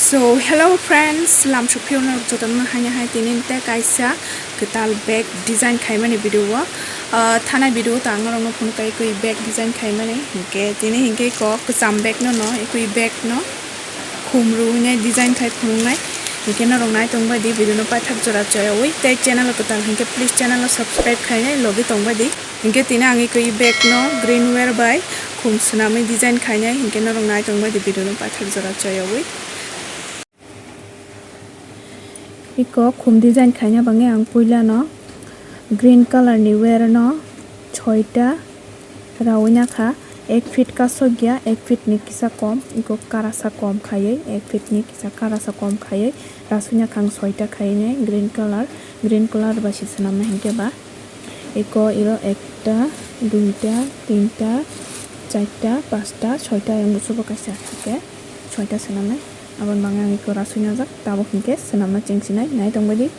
So hello friends, lam shopiono jotan hanya hai tinin te kaisa ketal bag design khaimani video thana video ta ngaro phun kai koi bag design khaimani hinke tini hinke ko kusam bag no ekoi bag no khumru ne design khai phungnai hinke na rongnai tongba di video no pathak jora chaya oi te channel ketal hinke please channel subscribe khainai logi tongba di hinke tina angi koi bag no green wear by khum sunami design khainai hinke na rongnai tongba di video no pathak jora chaya oi iko khum design khaina bange ang puila no green color ni wear no 6ta rawina kha 1 feet ka sogya 1 feet ni kisa kom iko karasa kom khayai 1 feet ni kisa karasa kom khayai rasunya khang 6ta khaine green color basi sanam hinke ba iko iro 1ta 2ta 3ta 4ta 5ta 6ta yang busubo kaisa ke 6ta sanam abon bangang iko rasunya jak tabo hingke senamna chengsinai nai tongbadi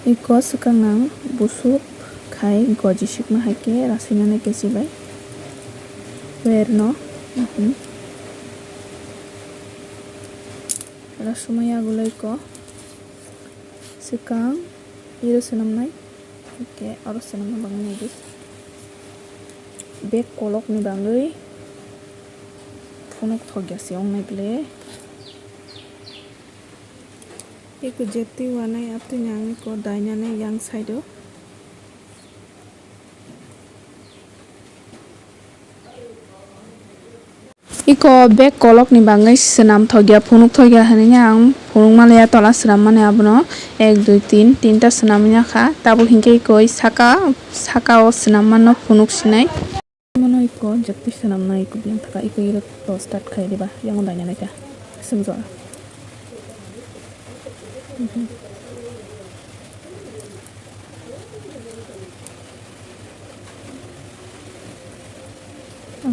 iko sukangang busuk khai goji sikma haike rasunya nai kesibai wear no rasumaya gulai ko sukang iro senamnai oke aro senamna bangai di bag kolok ni bangai phonok thogya siong nai ble eko jeti wanai apti nyang ko daina nai yang side o iko bag kolok ni bangai senam thogya phonok thogya haninya ang phonok malaya tola senam mane abono 1 2 3 tinta senamnya kha tabo hingke koi saka o senam mano phonok sinai mono iko jeti senam nai iko biang thaka iko iro to start khai diba yang daina nai ka sumjo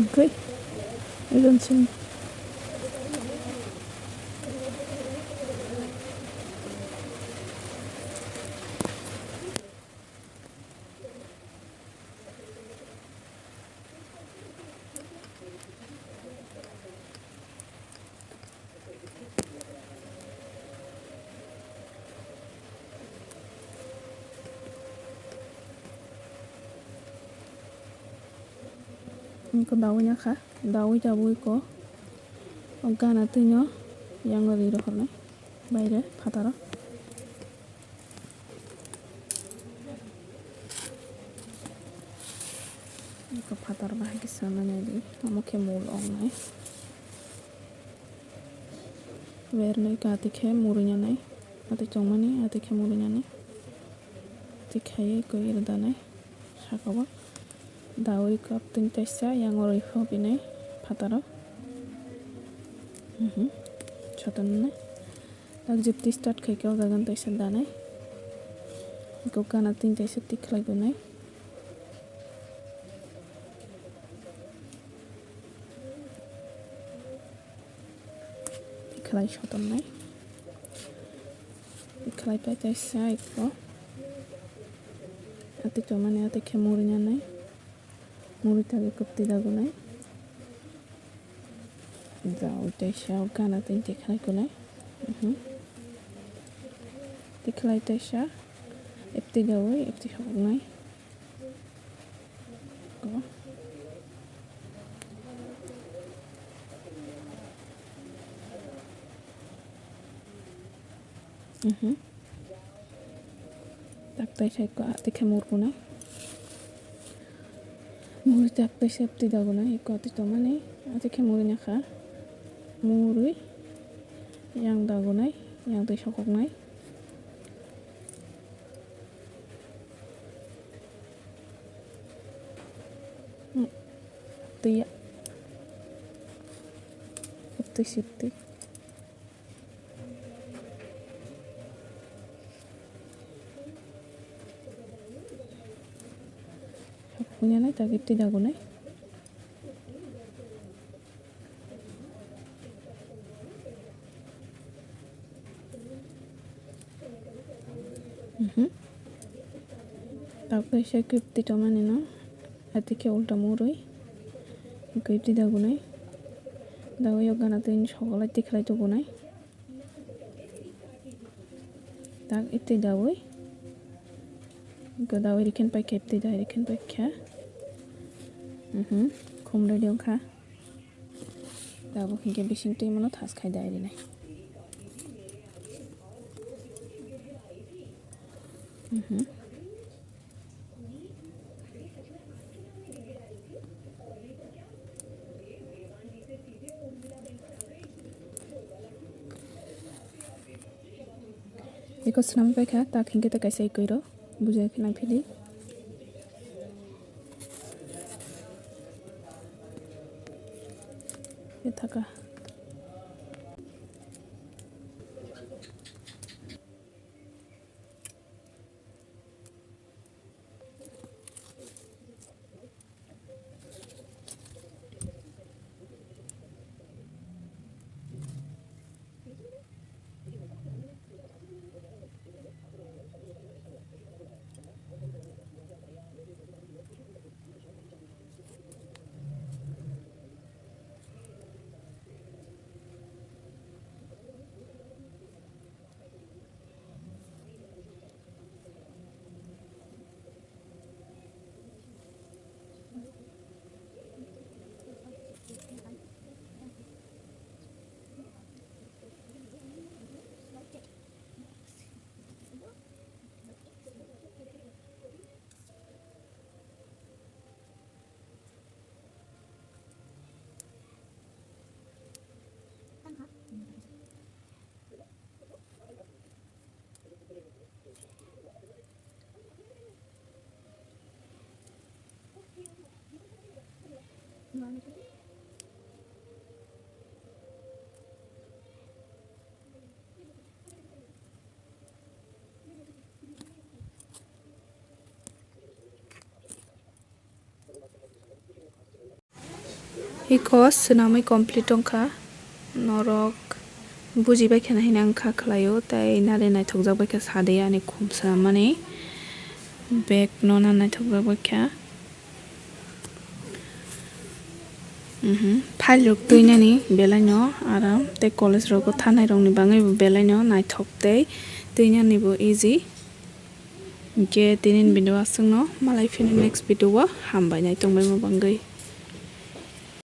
okay I don't see iko dawunya kha dawi jabui ko ogana tinyo yang lari rohorne baire phataro iko phatar bah kisana nai di amokhe mul ongnai wear nai ka tikhe murunya nai ati chongmani ati khe murunya nai tikhaye ko irda nai sakaba dawi kap tintaisa yang ori hobinai phataro chotan nai tak jipti start khaike o gagan taisa danai ko kana tintaisa tikhlai gunai tikhlai chotan nai tikhlai pai taisa iko ati chomani ati khemurinya nai muri tage kupti dagunai daw taisa kana tin tikhlai kunai tikhlai taisa epti dawi epti hognai ko tak taisa ko ati khemur kunai muri tak taisa epti dagunai ko ati tomani ati khemurinya kha muri yang dagunai yang taisa hognai tiya epti sitti punya nai tak epti dagunai tak taisa epti tomani no ati ke ulta murui iko epti dagunai dawi yogana tin sokolai tiklai to bonai tak ite dawi dawi riken paikha ite dawi riken paikha khum ready ongkha dabo hingke bising tui mano thas khai dai rinai Iko senam paikha tak hingke ta kaisa ikoiro bujai khena phili thaka Iko senamai complete ongkha norok bujibai khena hina angkha khlaio tai nare naithokjak baikha sadei ani khum sanamani bag no na naithokjak baikha file rok tuinani belai no aram tei college rogo thanai rok ni bangai bo belai no naithok tei tuinani bo easy hingke tinin video aswng no malai phino next video o hambai nai tongbai mo bangui.